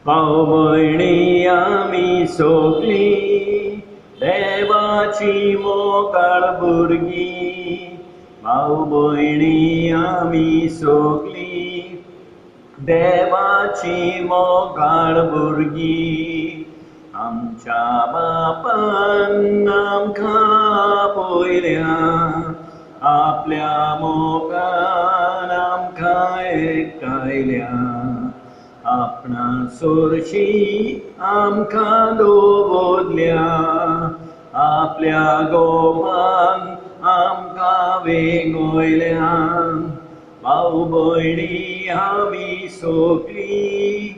भाऊ भयणी आमी सगळीं देवाची मोगाळ भुरगीं भाऊ भयणी आमी सगळीं देवाची मोगाळ भुरगीं आमच्या बापान आमकां पयल्या आपल्या मोगान आमकां एकठांयल्या आपणा सोरशी आमकां दवरल्या आपल्या गोमान आमकां वेगयल्या भाऊ भयणी आमी सगळीं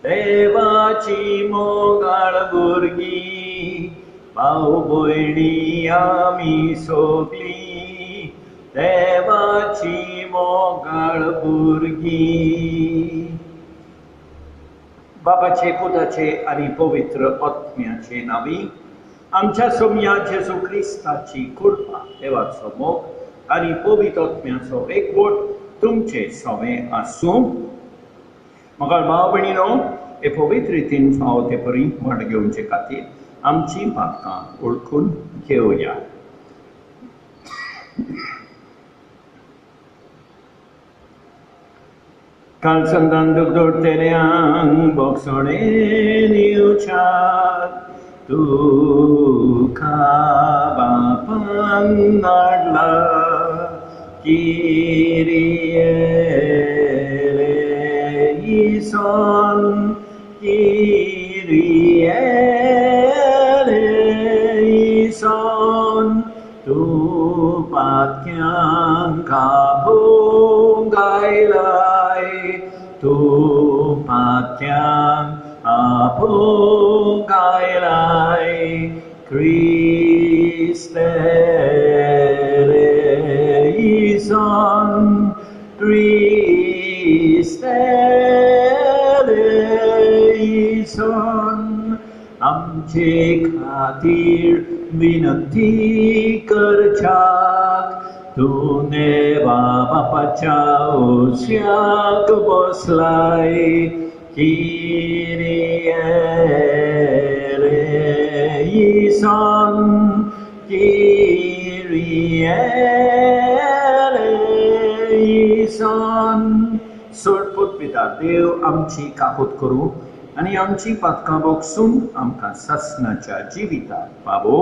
देवाची मोगाळ भुरगीं भाऊ भयणी आमी सगळीं देवाची मोगाळ भुरगीं बाबाचे पुताचे आणि पवित्र आत्म्याचे नावी आमच्या सोम्या जेजू क्रिस्ताची कृपा देवाचो मोग आणि पवित्र आत्म्याचो एकवट तुमचे सवे आसूं म्हाका भाव भयणीनो हे पवित्र रितीन फावो ते परी म्हण घेवचे खातीर आमची पातकां ओळखून घेवया. काल संतान दुगदोडतेल्यांक बोगसोणे दिवच्याक तुका बापान धाडला किरिये इलेison किरिये इलेison तूं पातक्यांक आपोवंक आयलाय तूं पातक्यांक आपोवंक आयलाय क्रिस्ते इलेison क्रिस्ते इलेison आमचे खातीर विनंती करच्याक तूं देवा बापाच्या ओश्याक बसलाय किरिये इलेison किरिये इलेison सोडपूत पिता देव आमची काकूत करूं आणि आमची पातकां बोगसून आमकां ससनाच्या जिवितांत पावो.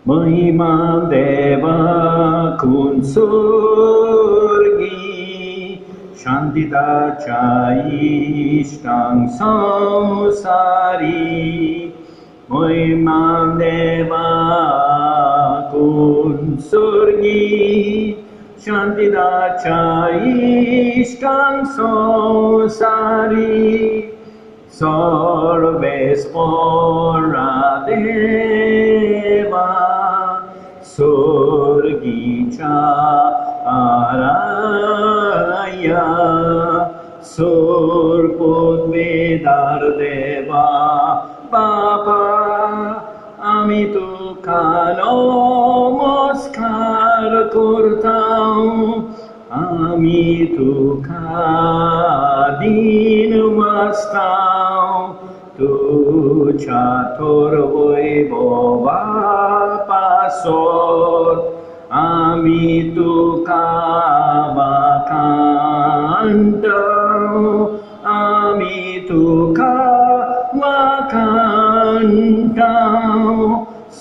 महिमा देवाकून सोर्गी शांतिताच्या इश्टांक संवसारी महिमा देवाकून सोर्गी शांतिताच्या इश्टांक संवसारी सर्वेस्परा देवा सोर्गीच्या आराया सोरपोत वेदार देवा बाबा आमी तुका नमस्कार करतां आमी तुका दीन मागतां तुझ्या थोर वैभवा पासोर आमी तुका वाखाणटां आमी तुका वाखाणटां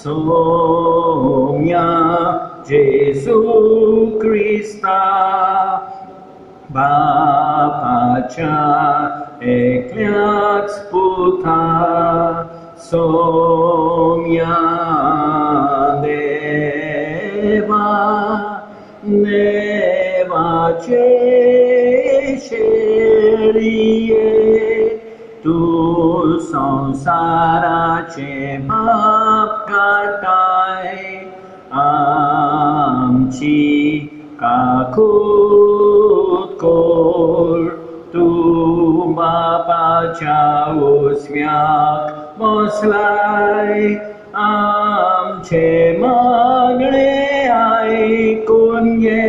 सोम्या जेजू क्रिस्ता बापाच्या एकल्याच पुता सोम्या देवा देवाचे शेळिये तूं संसाराचे पाप काटाय आमची काकूत कोर तूं बापाच्या ओसव्याक बसलाय आमचे मागणे आयकून घे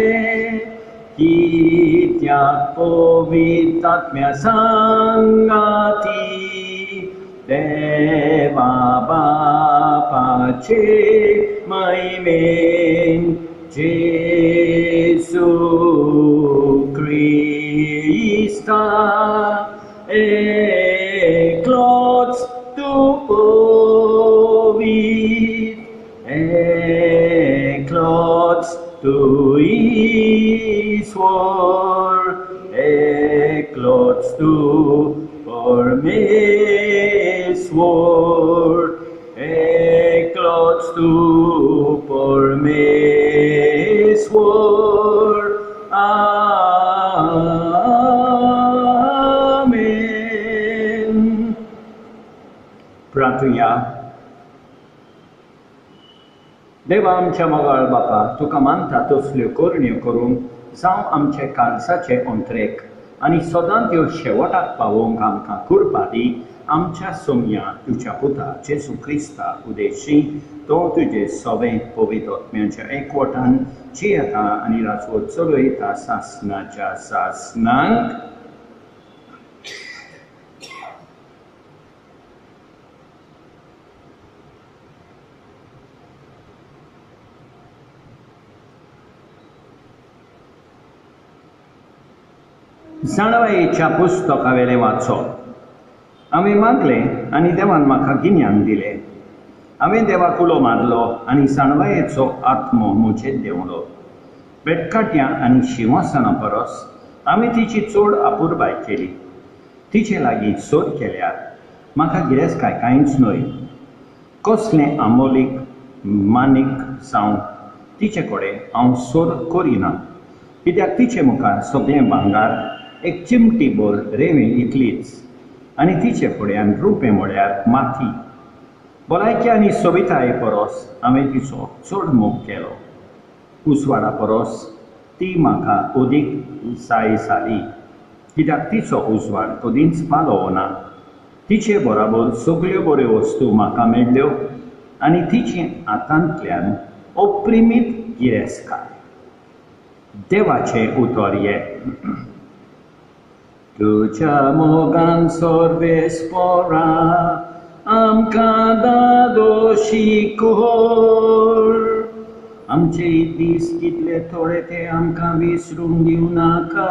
कित्याक पवित्रात्म्या सांगाती देवा बापाचे महिमेन जेसू Christa eklots tu povit eklots tu isvor eklots tu pormesvor eklots tu pormesvor Amen. प्रार्थूया. देवा आमच्या मोगाळ बापा तुका मानता तसल्यो करण्यो करूंक जावं आमचे काळजाचे अंतरेक आनी सदां त्यो शेवटाक पावोवंक आमकां कृपा दी. आमच्या सोमया तुज्या पुता जेजू क्रिस्ता उदेशी तो तुजे सवें पवित्र आत्म्याच्या एकवटान जियेता आनी राजवट चलयता सासणाच्या सासणांक. जाणवायेच्या पुस्तकावेलें वाचप. हांवें मागलें आनी देवान म्हाका गिन्यान दिलें. हांवें देवाक उलो मारलो आनी जाणवायेचो आत्मो म्हजेर देंवलो. बेटकाट्यां आनी शिंवासनां परस हांवें तिची चड आपुरबाय केली. तिचे लागीं सोद केल्यार म्हाका गिरेस्तकाय कांयच न्हय. कसलें आमोलीक मानीक जावं तिचे कडेन हांव सोद करिना, कित्याक तिचे मुखार सगळें भांगार एक चिमटी भर रेंवें इतलीच आनी तिचे फुड्यान रुपें म्हळ्यार माथी. भलायकी आनी सोबिताये परस हांवें तिचो चड मोग केलो. उजवाडा परस ती म्हाका अदीक जाय जाली, कित्याक तिचो उजवाड कदींच पालोवो ना. तिचे बरोबर सगळ्यो बऱ्यो वस्तू म्हाका मेळ्ळ्यो आनी तिची हातांतल्यान अप्रिमीत गिरेस्तकाय. देवाचें उतर हें. तुज्या मोगान सर्वेस्परा आमकां दादोशी कोर. आमचे दीस कितले थोडे ते आमकां विसरूंक दिवं नाका.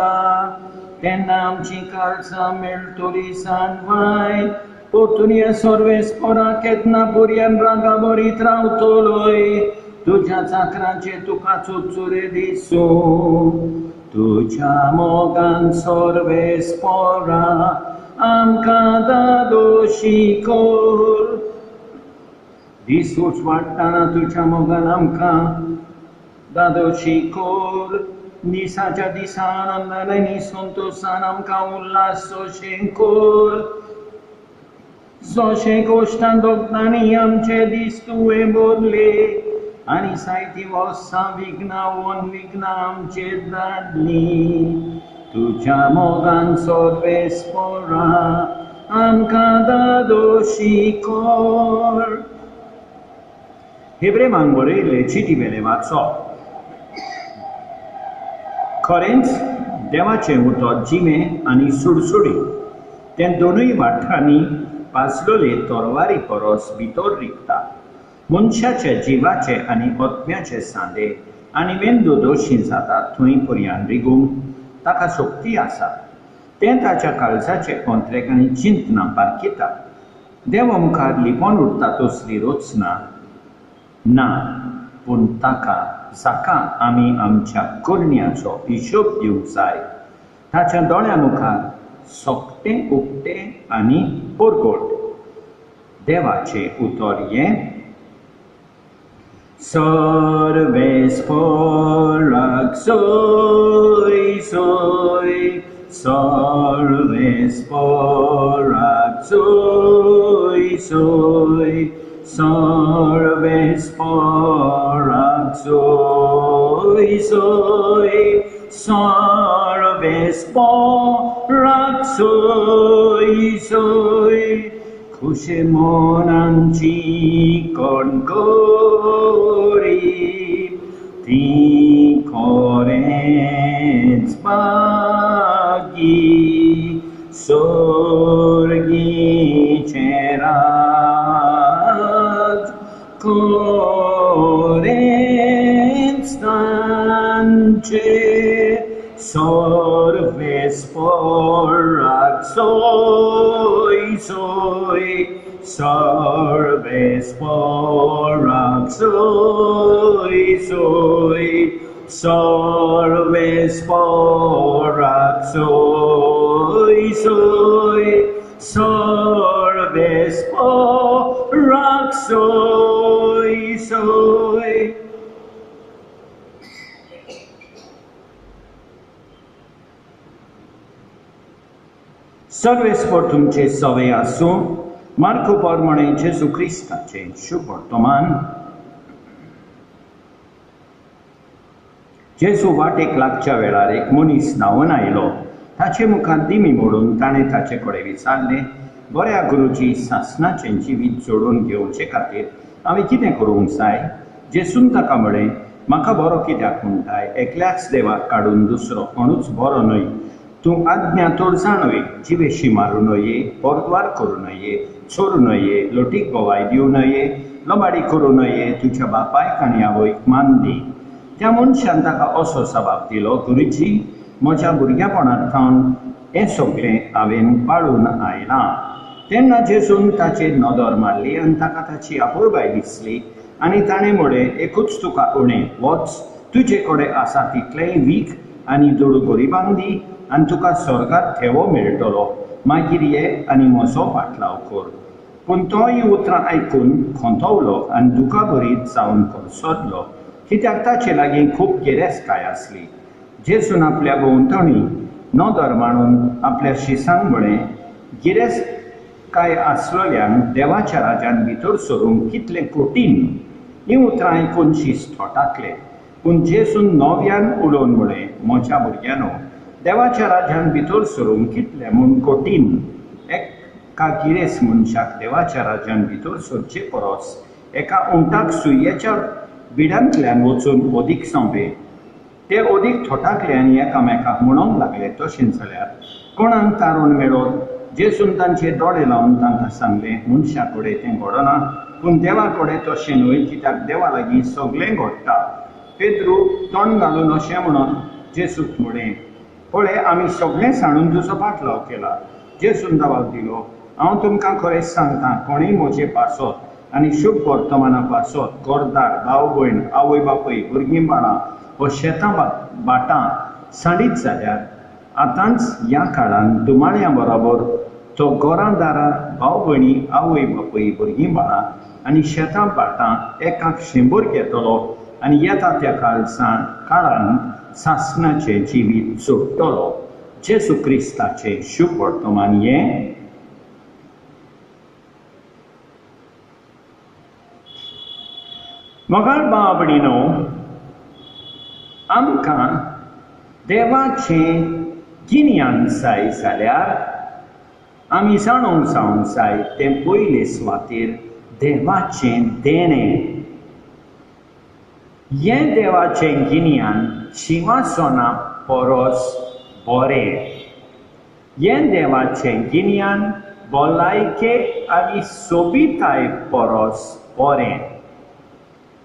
तेन्ना आमची काळजां मेळटली सांडवाय. परतून ह्या सर्वेस्परा केन्ना पर्यंत रागा बरीत रावतलोय. तुज्या चाकरांचे तुका चुचुरे दिसूं. तुज्या मोगान सर्वेस्परा आमकां दादोशी कोर. दीस उजवाडटाना तुज्या मोगान आमकां दादोशी कोर. दिसाच्या दिसान आनंदान आनी संतोशान आमकां उल्हास सोशें कोर. सोशें कोश्टान दोगतांनी आमचे दीस तुवें भरले आनी जायतीं वर्सां विघ्नां विघ्नां आमचेर धाडलीं. तुज्या मोगान सर्वेस्परा आमकां दादोशी कोर. हेब्रेमांक बरयल्ले चिटीवेलें वाचप. खरेंच देवाचें उतर जिमें आनी सुडसुडी. तें दोनूय वाठारांनी पासलोले तरवारी परस भितर रिगता. मनशाचे जिवाचे आनी आत्म्याचे सांदे आनी मेंदू दोशी जातात थंय पर्यंत रिगूंक ताका शक्ती आसा. तें ताच्या काळजाचे अंतरेक आनी चिंतनां पारखिता. देवा मुखार लिपोन उरता तसली रचना ना, पूण ताका जाका आमी आमच्या करण्याचो हिशोब दिवंक जाय ताच्या दोळ्या मुखार सोकतें उक्तें आनी परगट. देवाचें उतर हें. सर्वेस्पराक सोय सोय. सर्वेस्पराक सोय सोय. सर्वेस्पराक सोय सोय. सर्वेस्पराक सोय सोय. खुशे मोनांची कणकोरी ती खरें Sorve sporak soy soy, sorve sporak soy soy, sorve sporak soy soy, sorve sporak soy soy. सर्वेस्पर तुमचे सवे आसूं मार्को प्रमाणे जेजू क्रिस्ताचे शुभ वर्तमान. जेजू वाटेक लागच्या वेळार एक मनीस न्हांवून आयलो. ताचे मुखार दिमी मोडून ताणें ताचे कडेन विचारलें, बऱ्या गुरुजी, सासणाचें जिवीत जोडून घेवचे खातीर हांवें कितें करूंक जाय? जेजून ताका म्हळें, म्हाका बरो कित्याक म्हणटाय? एकल्याच देवाक काडून दुसरो कोणूच बरो न्हय. तूं आज्ञा तोड जाणवे, जिवेशी मारूं नये, परद्वार करूं नये, चोरूं नये, लोटीक बोवाय दिवं नये, लबाडी करूं नये, तुज्या बापायक आनी आवयक मान दी. त्या मनशान ताका असो जबाब दिलो, गुरुजी, म्हज्या भुरग्यापणांतल्यान हें सगळें हांवें पाळून आयलां. तेन्ना जेजून ताचेर नदर मारली आनी ताका ताची आपुळबाय दिसली आनी ताणें म्हळें, एकूच तुका उणें, वच, तुजे कडेन आसा तितलेंय वीख आनी दुडू गरिबांक दी आनी तुका स्वर्गांत थेवो मेळटलो. मागीर ये आनी म्हजो फाटलाव कर. पूण तो ही उतरां आयकून खोंतवलो आनी दुका भरीत जावन सरलो, कित्याक ताचे लागीं खूब गिरेस्तकाय आसली. जेजून आपल्या भोंवतणी नदर मारून आपल्या शिसांक म्हळें, गिरेस्तकाय आसलेल्यांक देवाच्या राज्यान भितर सरूंक कितलें कठीण. ही उतरां आयकून शिस थोटाकले. पूण जेजून नव्यान उलोवन म्हळें, म्हज्या भुरग्यांनो, देवाच्या राज्यान भितर सरूंक कितलें म्हूण कठीण. एका गिरेस्त मनशाक देवाच्या राज्यान भितर सरचे परस एका उंटाक सुयेच्या बिडांतल्यान वचून ओदीक सांपे. ते ओदीक थोटाकले आनी एकामेकाक म्हणूंक लागले, तशें जाल्यार कोणाक तारून मेळत? जेजून तांचे दोळे लावन तांकां सांगलें, मनशा कडेन तें घडना, पूण देवा कडेन तशें न्हय, कित्याक देवा लागीं सगळें घडटा. पेद्रू तोंड घालून अशें म्हणून जेजूक म्हळें, पळय, आमी सगळें जाणून तुजो फाटलाव केला. जेजून जबाब दिलो, हांव तुमकां खरेंच सांगतां, कोणूय म्हजे पासत आनी शुभ वर्तमाना पासत घरदार, भाव भयण, आवय बापूय, भुरगीं बाळां व शेतां भाटां साडीत जाल्यार आतांच ह्या काळान दुमाळ्यां बरोबर तो घरां दारां, भाव भयणी, आवय बापूय, भुरगीं बाळां आनी शेतां भाटां एकाक 100 घेतलो आनी येता त्या काळान सासणाचें जिवीत जोडटलो. जेजू क्रिस्ताचें शुभ वर्तमान हें. मोगाळ भाव भयणीनो, आमकां देवाचें गिन्यान जाय जाल्यार आमी जाणूंक जावंक जाय तें पयले सुवातेर देवाचें देणें. हें देवाचें गिन्यान शिवासोना परस बरें. हें देवाचें गिन्यान भलायके आनी सोबिताय परस बरें.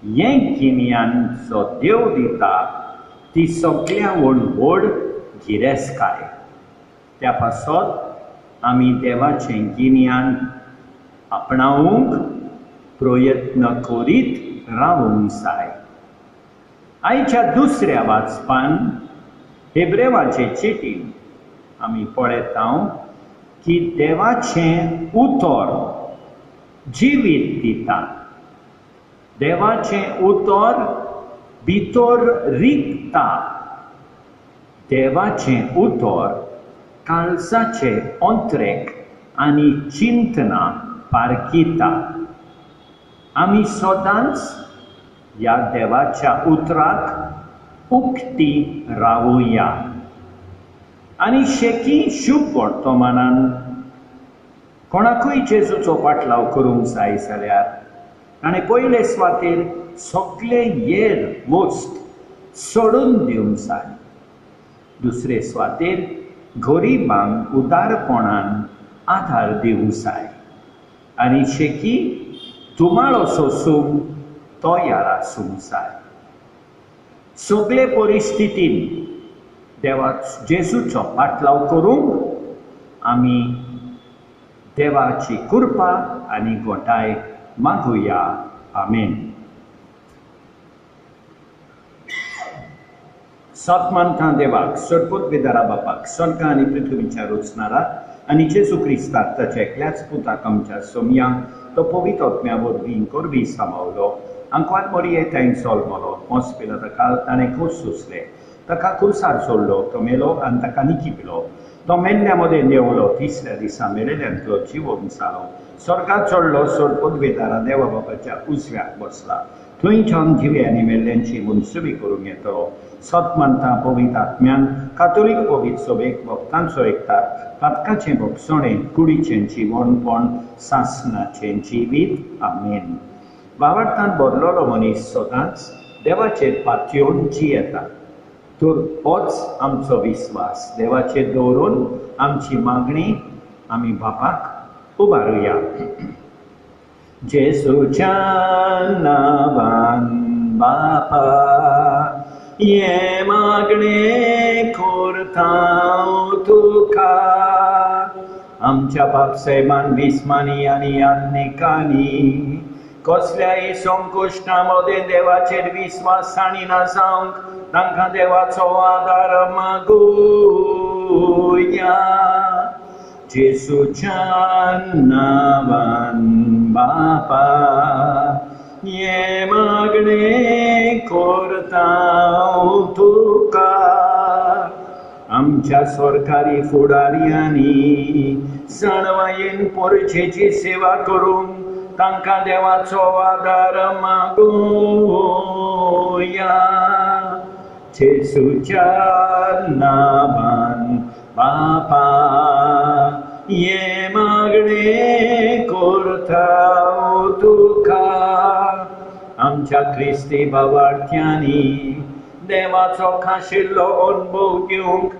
हें गिन्यान जो देव दिता ती सगळ्यां व्हड गिरेस्तकाय. त्या पासत आमी देवाचें गिन्यान आपणावंक प्रयत्न करीत रावूंक जाय. आयच्या दुसऱ्या वाचपान हेब्रेवाचे चिठीन आमी पळयता की देवाचें उतर जिवीत दिता. देवाचें उतर भितर रिगता. देवाचें उतर काळजाचे अंतरेक आनी चिंतना पारखिता. आमी सदांच ह्या देवाच्या उतराक उक्ती रावुया. आनी शेकी शुभ वर्तमानान कोणाकूय जेजूचो पाटलाव करूंक जाय जाल्यार ताणें पयले सुवातेर सगळे हेर वस्त सोडून दिवंक जाय. दुसरे सुवातेर गरिबांक उदारपणान आधार दिवंक जाय. आनी शेकी दुमाळो सोसूंक तयार आसूंक जाय. सगळे परिस्थितीन देवा जेजूचो पाटलाव करूंक आमी देवाची कृपा आनी घोटाय मागुया. आमेन. सतमंता देवाक सडपत बेदारा बापाक स्वर्गा आनी पृथ्वीच्या रचणारा आनी जेजू क्रिस्ताक ताच्या एकल्याच पुताक आमच्या सोमयांक तो पवित्र आत्म्या वरवीं करबी सांबाळलो. आंकवार मोरये ताईन सोलमलो मोसपिलो ताका ताणें खूस सुसले ताका खुर्सार सोडलो तो मेलो आनी ताका निखिपिलो तो मेल्ल्या मदें देंवलो तिसऱ्या दिसा मेलेल्यान तो जिवोवन जालो स्वर्गात चडलो सडपत बेदारा देवा बापाच्या उजव्याक बसला थंयच्यान जिवे आनी मेल्ल्यांची मुनसुबी करूंक येतलो. सतमंता पवित्र आत्म्यान कातोलीक पवित्र सभेक भक्तांचो एकठार पातकाचें भोगसणें कुडीचें जीवनपण सासणाचें जिवीत. आमेन. वावरतान भरलोलो मनीस सदांच देवाचेर पातयेवन जियेता तर होच आमचो विस्वास देवाचेर दवरून आमची मागणी आमी बापाक उबारुया. जेजूच्या नांवान बापा ये मागणे करता तुका आमच्या पापसैमान विस्मानी आनी आन्निकांनी कसल्याय संकुश्टा मदें देवाचेर विस्वास साणिना जावंक तांकां देवाचो आदार मागुया. जेजूच्या नांवान बापा ये मागणे करता तुका आमच्या सरकारी फुडाऱ्यांनी जाणवायेन परचेची सेवा करूंक तांकां देवाचो आदार मागुया. जेजूच्या नांवान बापा ये मागणे करता तुका आमच्या क्रिस्ती भावार्थ्यांनी देवाचो खाशेल्लो अनुभव घेवंक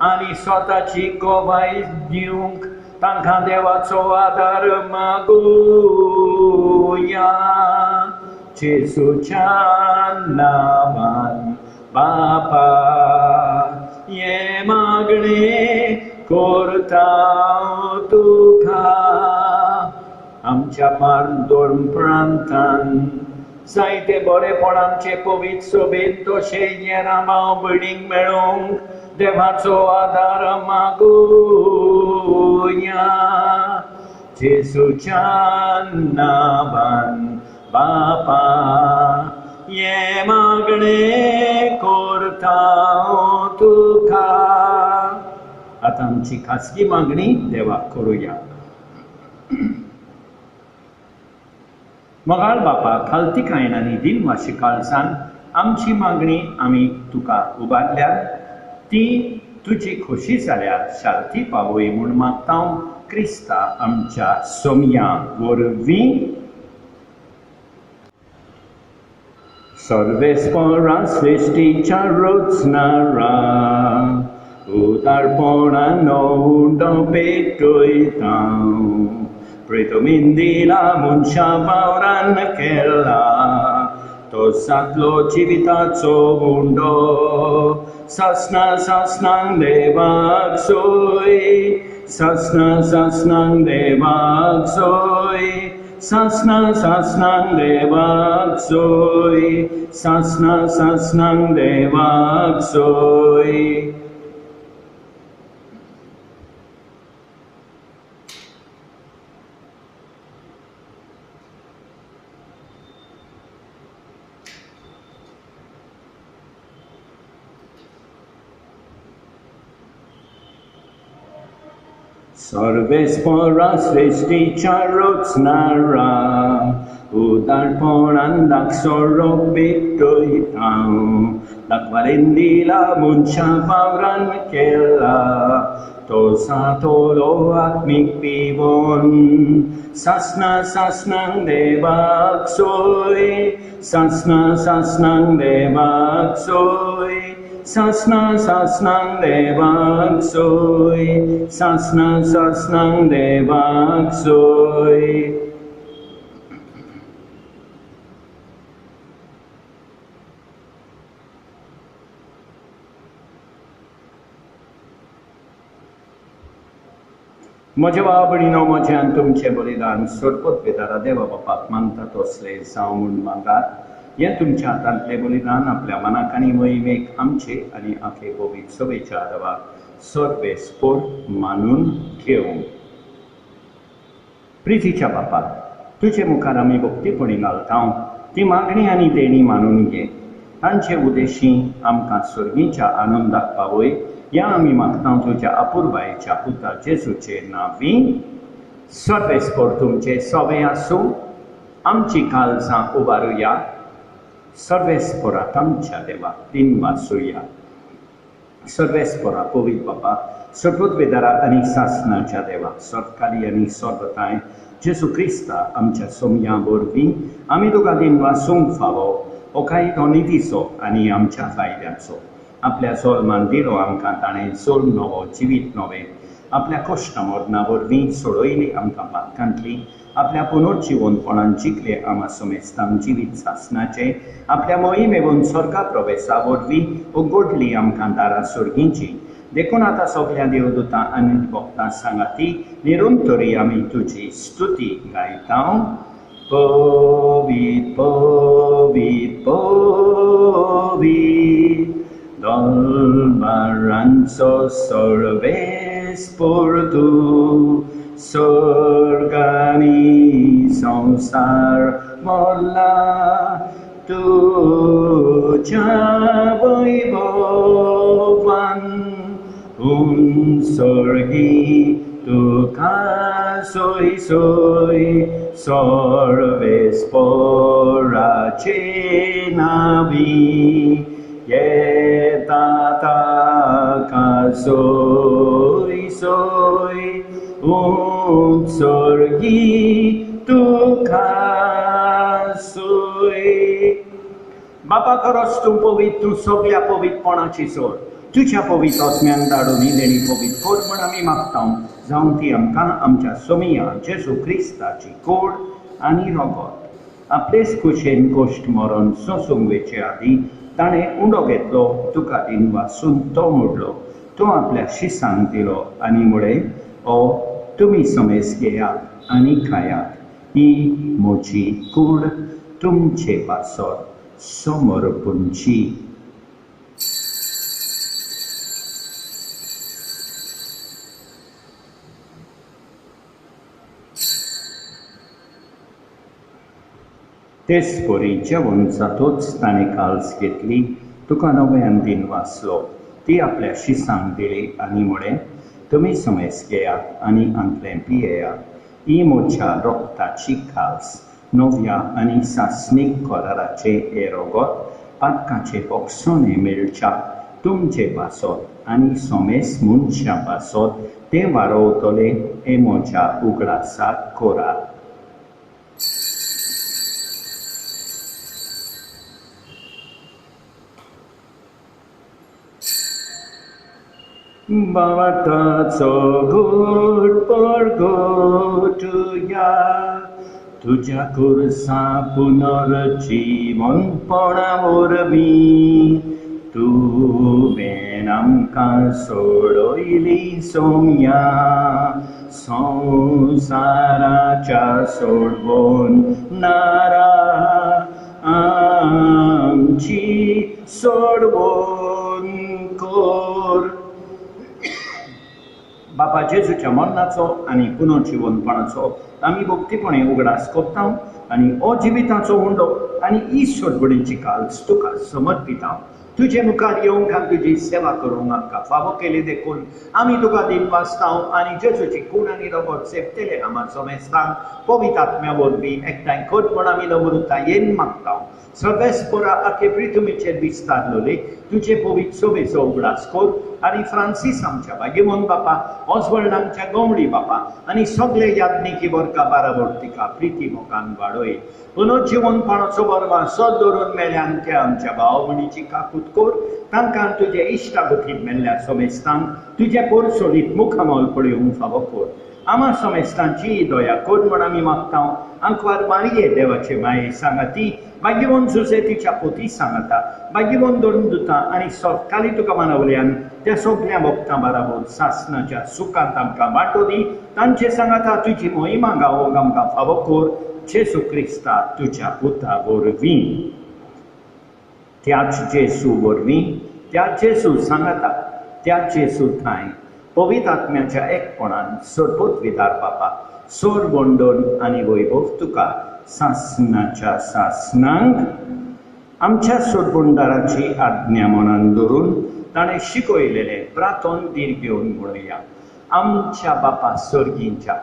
आनी स्वताची गोवाय दिवंक तांकां देवाचो आदार मागुया. जेजूच्या नांवान बापा ये मागणे करता तुका आमच्या मार्दोळम प्रांतान जायते बरेपणांचे पवित्र सभेत तशें येरामांव भयणींक मेळोवंक देवाचो आदार मागुया. जेजूच्या नांवान बापा ये मागणे करता तुका. आतां आमची खासगी मागणी देवाक करुया. मोगाळ बापा खालती कायनांनी दिनवाशी काळजान आमची मागणी आमी तुका उबारल्यार ती तुजी खोशी जाल्यार शांती पावय म्हूण मागता क्रिस्ता आमच्या सोमया वरवीं. सर्वेस्परा सृष्टीच्या रचणारा उदारपणान पेटयता प्रेतमीन दिला मनशा वावरान केला तो जातलो जिविताचो उंडो सासना सासनांक देवाक सोय सासना सासनांक देवाक सोय सासना सासनांक देवाक सोय सासना सासनांक देवाक सोय. सर्वेस्परा सृष्टीच्या रचणारा उदारपणान दाखसरो पेटयता दाखवारेन दिला मनशा वावरान केला तो सातलो आत्मीक पिवोन सासना सासनांक देवाक सोय सासना सासनांक देवाक सोय सासना सासनांक देवाक सोय सासना सासनांक देवाक सोय. म्हजे बाबडीनो म्हजें तुमचें बलिदान सोडपतवेदारा देवा बापाक मानता तसलें जावं म्हूण मागात. हें तुमच्या हातांतलें बलिदान आपल्या मनाक आनी मोहिमेक आमचे आनी आखे पवित्र सभेच्या आदाराक सर्वेस्पोर मानून घेवं. प्रितीच्या बापा, तुजे मुखार आमी भक्तीपणी घालता. ती मागणी आनी देणी मानून घे. तांचे उद्देशी आमकां स्वर्गीच्या आनंदाक पावय. या आमी मागता तुज्या अपुरबायेच्या पुता जेजूचे नांवी. सर्वेस्पोर तुमचे सवे आसूं. आमची काळजां उबारुया. सर्वेस्पोराक आमच्या देवाक दिन वासुया. सर्वेस्पोरा पवित्र बापा, सर्वोद्वेदारा आनी सासनाच्या देवा, सरकारी आनी सर्वताय जेजू क्रिस्ता आमच्या सोमया वरवीं आमी तुका दिन वासूंक फावो. हो कायदो निधीचो आनी आमच्या फायद्याचो. आपल्या सोलमान दिलो आमकां ताणें सोल नवो जिवीत नवें. आपल्या कश्टा मरणा वरवीं सोडयली आमकां पातकांतली. आपल्या पुनर्जिवनपणान जिखले आमा समेस्तांक जिवीत सासनाचे. आपल्या मोहिमेवून स्वर्गा प्रवेशा वरवीं उगडली आमकां दारां स्वर्गींची. देखून आतां सगळ्या देवदूतां आनी भक्तां सांगाती निरंतरी आमी तुजी स्तुती गायता. पवित्र पवित्र पवित्र दलबारांचो सर्वेस्पोर तूं. स्वर्ग आनी संसार मोडला तुज्या वैभवान. उंचर्गी तुका सोय सोय सर्वेस्पोराचे नांवी. येता ताका सोय सोय उंचर्गी तुका सोय. बापा खरोच तूं पवित्र, तूं सगळ्या पवित्रपणाची सोड. तुज्या पवित्र आत्म्यान धाडून ही देणी पवित्र कोर म्हण आमी मागता. जावं ती आमकां आमच्या सोमया जेजू क्रिस्ताची कोड आनी रगत. आपलेच कुशेन कोश्ट मरण सोंसूंक वेचे आदीं ताणें उंडो घेतलो, तुका दिन वासून तो मोडलो. तो आपल्या शिसांक दिलो आनी म्हळें, ओ तुमी समेस घेयात आनी खायात. ही म्हजी कूड तुमचे पासत समर्पणची. तेच परी जेवण जातोच ताणें काल्स घेतली, तुका नव्यान दिन वाचलो. ती आपल्या शिसांक दिली आनी म्हळें, तुमी समेस घेयात आनी आंतलें पियेयात. ही म्हज्या रोगताची काल्स, नव्या आनी सासणीक कराराचे हे रगत पातकाचे बोगसोने मेळच्या तुमचे पासत आनी समेस मनशा पासत तें वारोवतले हे म्हज्या उगडासाक कोरात. बावटाचो घोट परगोटुया. तुज्या कुर्सा पुनर्जीवनपणा वरवीं तुवें आमकां सोडयली सोमया. संवसाराच्या सोडवून नारा आमची सोडवून कोर. बापा जेजूच्या मरणाचो आनी पुनर्जीवनपणाचो आमी भक्तीपणे उगडास करता आनी हो जिविताचो उंडो आनी ही सोडवणीची काल्स तुका समर्पिता. तुजे मुखार येवंक आनी तुजी सेवा करूंक आमकां फावो केली देखून आमी तुका दिन वाचता आनी जेजूची कूड आनी रगत सेवतले आमा समेस्तांक पवित्र आत्म्या वरवीं एकठांय कर म्हण आमी नम्रतायेन मागता. सर्वेस्पोरा आखे पृथ्वीचेर विस्तारलोले तुजे पवित्र सभेचो उगडास कर आनी फ्रांसीस आमच्या भाग्यमोहन बापा, ऑस्वल्ड आमच्या गवळी बापा आनी सगळे याज्ञिकी वर्गा बाराबर्तिका प्रिती मोगान वाडय. पुनर्जीवनपणाचो बरवां सद धरून मेळ्यान त्या आमच्या भाव भयणीची काकूट कर. तांकां तुजे इश्टागतींत मेल्ल्या समेस्तांक तुजे पोरसोलीत मुखामोल पळोवंक फावो कर आमा समेस्तांची दया कर म्हण आमी मागता। अंकवार मारिये देवाचे माये सांगाती भाग्यवन सुसे तिच्या पोती सांगता भाग्यवन धरून दुता आनी सोबकाली तुका मानवल्यान त्या सगळ्या भक्तां बराबर सासणाच्या सुखांत आमकां वांटो दी। तांचे सांगता तुजी महिमा गावोंक आमकां फावो कर जेसू क्रिस्ता तुज्या पुता वरवीं। त्याच जेसू वरवीं त्या जेसू सांगता त्या जेसू थंय पवित्र आत्म्याच्या एकपणान सरपोतविदार बापा सोर वंडोन आनी वैभव तुका सासणाच्या सासणांक आमच्या सोडबोंडाराची आज्ञा मनान धरून ताणें शिकयलेले प्रार्थन दीर घेवन म्हणुया। आमच्या बापा सर्गींच्या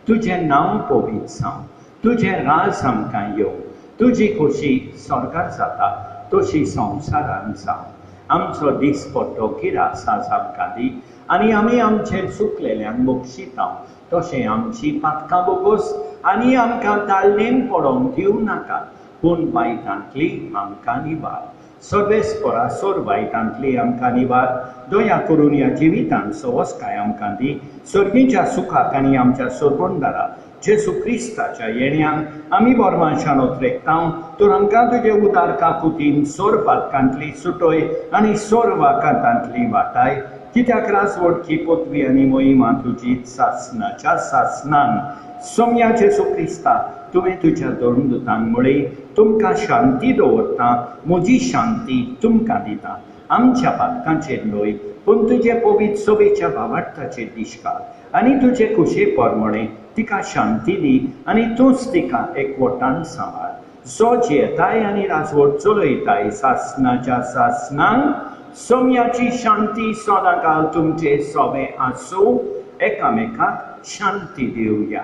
तुजें नांव पवित्र जावं, तुजें राज आमकां येवं, तुजी खोशी स्वर्गार जाता तशी संवसारान जावं। आमचो दिसपट्टो किरास आज आमकां दी आनी आमी आमचे चुकलेल्यांक बक्षितांव तशें आमची पातकां बोगोस आनी आमकां ताळणेन पडोवंक दिवं नाका पूण वायटांतली आमकां निवार। सर्वेस्परा सोर वायटांतली आमकां निवार दया करून ह्या जिवितांत सवस्काय आमकां दी। सर्गीच्या सुखाक आनी आमच्या सोडबोंडारा जेसू क्रिस्ताच्या येण्याक आमी बोरमाशान ओतरेकतांव तर आमकां तुजे उदार काकुतीन सोर पातकांतली सुटोय आनी सोर वाकांतांतली वाटाय। कित्याक रासवडकी पदवी आनी मोहिमा तुजी सासणाच्या सासणान सोम्या जेसू क्रिस्ता तुवें तुज्या दोनदूतांक म्हळें तुमकां शांती दवरता म्हजी शांती तुमकां दिता। आमच्या पातकांचेर न्हय पूण तुजे पवित्र सोबेच्या भावार्थाचेर दिश्काल आनी तुजे कुशे परमणे तिका शांती दी आनी तूंच तिका एकवटान सांबाळ। जो जेताय आनी राजवट चलयताय सासणाच्या सासणांक सोम्याची शांती सदांकाळ तुमचे सोबे आसूं। एकामेकाक शांती दिवया।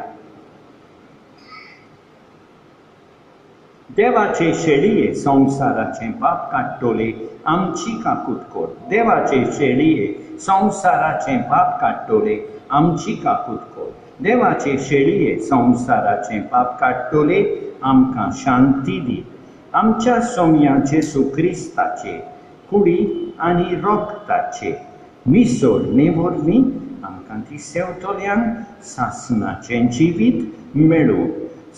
देवाचे शेळये संवसाराचे पाप काडटोले आमची काकूट कर। देवाचे शेळये संवसाराचे पाप काडटोले आमची काकूट कर। देवाचे शेळये संवसाराचे पाप काडटोले आमकां शांती दी। आमच्या सोम्याचे सुक्रिस्ताचे कुडी आनी रोगताचे मिसळणे वरवीं आमकां ती सेवतल्यांक सासणाचें जिवीत मेळूं।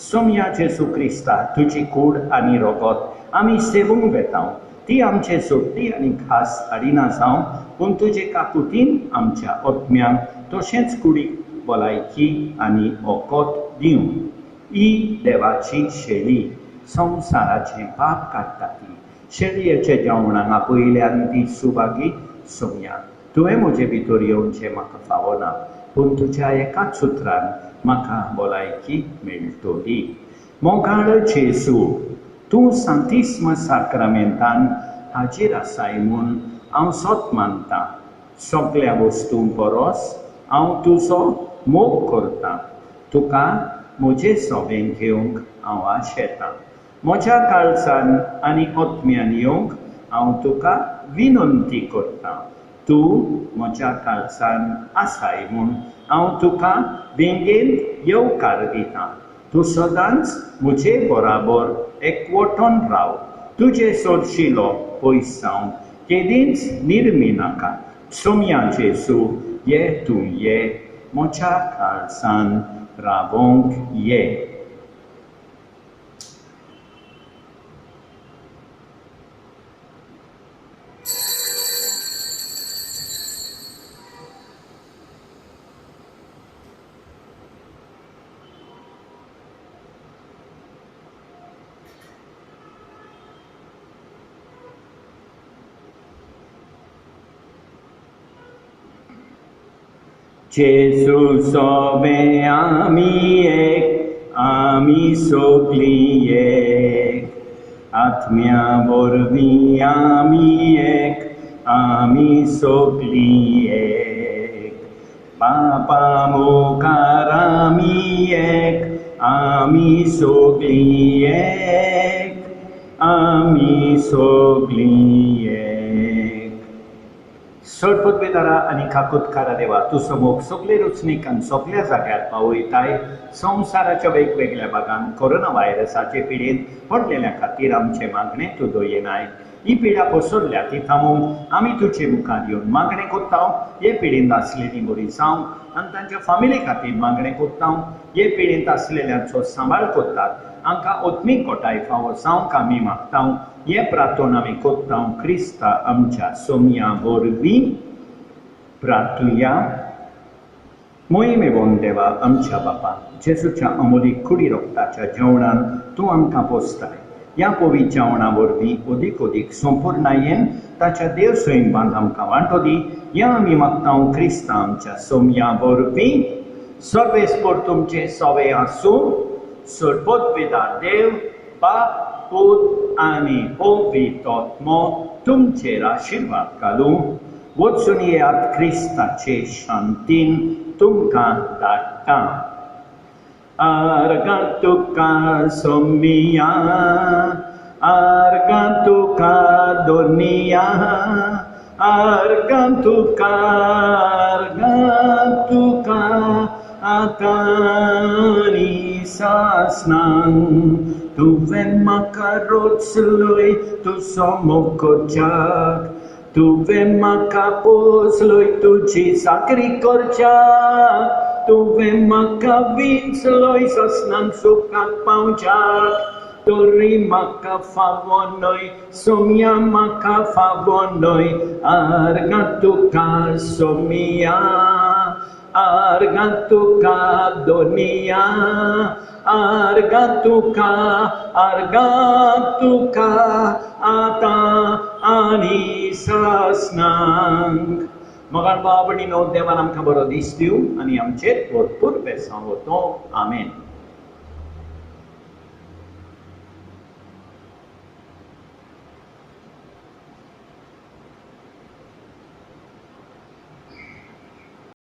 सोम्या जेसू क्रिस्ता तुजी कूड आनी रोगत आमी सेवूंक वेतांव ती आमचे सोडटी आनी खास हाडिना जावं पूण तुजे काकुतीन आमच्या आत्म्यांक तशेंच कुडीक भलायकी आनी ओकोत दिवं। ही देवाची शेळी संवसाराचें पाप काडटा ती शेळयेच्या जेवणाक आपयल्यान ती सुभागी सोम्या तुवें म्हजे भितर येवचें म्हाका फावना पूण तुज्या एकाच सुत्रान म्हाका भलायकी मेळटली। मोगाळ जेसू तूं सांतिस्म साक्रामेंतान हाजीर आसाय म्हूण हांव सोत मानतां। सगळ्या वस्तूंक परस हांव तुजो मोग करतां। तुका म्हजे सोबेन घेवंक हांव आशेतां। म्हज्या काळजान आनी आत्म्यान येवंक हांव तुका विनंती करतां। तूं म्हज्या काळजान आसाय म्हूण हांव तुका बेगीन येवकार दितां। तूं सदांच म्हजे बराबर एकवटून राव। तुजे सोडशिलो पयस जावंक केदींच निर्मी नाका। सोम्या जेसू ये तूं ये म्हज्या काळजान रावोंक ये। जेसू सोबे आमी एक आमी सगळीं एक आत्म्या वरवीं आमी एक आमी सगळीं एक पापा मुखार आमी एक आमी सगळीं एक आमी सगळीं एक। सोडपदवेदारा आनी काकुतकारा देवा तुजो मोग सगळे रुचणीक आनी सगळ्या जाग्यार पावयताय। संवसाराच्या वेगवेगळ्या भागांत कोरोना व्हायरसाचे पिडेन पडलेल्या खातीर आमचे मागणे तूं दयेनाय। ही पिढ्या पसरल्या ती थांबोवंक आमी तुजे मुखार येवन मागणें कोत्ता हे पिढींत आसलेलीं बरी जावं आनी तांच्या फॅमिली खातीर मागणें कोत्ता हे पिढींत आसलेल्यांचो सांबाळ कोत्तात आमकां आत्मीक कोटाय फावो जावंक आमी मागता हे प्रार्थना आमी कोत्ता क्रिस्ता आमच्या सोम्या वरवीं प्रार्थुया. मोहिमेवंत देवा आमच्या बापा, जेजूच्या अमोलीक कुडी रोगताच्या जेवणान तूं आमकां पोसताय. ह्या पवित्र जेवणा वरवीं अदीक संपूर्णायेन ताच्या देव सैमान आमकां वांटो दी. हें आमी मागता क्रिस्ता आमच्या सोम्या वरवीं. सर्वेस्पर तुमचे सवे आसूं सर्वोद्विदार देव बाप पूत आनी पवित्र आत्मो तुमचेर आशिर्वाद घालूं. वचून येयात क्रिस्ताचे शांतीन तुमकां धाडटा. आर्गां तुका सोमिया, आर्गां तुका दोनिया, आर्गां तुका आतांनी सासनां. तुवें म्हाका रोचलोय तुजो मोकोच्याक, तुवें म्हाका पोसलोय तुजी साकरी करच्याक, तुवें म्हाका विंचलोय ससनान सुखाक पावच्याक. तोरी म्हाका फावो न्हय सोम्या म्हाका फावो न्हय. आर्गां तुका सोमिया, आर्गां तुका दोनिया, आर्गां तुका आतां आनी सासनांक. मोगाळ बाबणी नो देवान आमकां बरो दीस दिवं आनी आमचेर भरपूर बेसांव होतो. आमेन.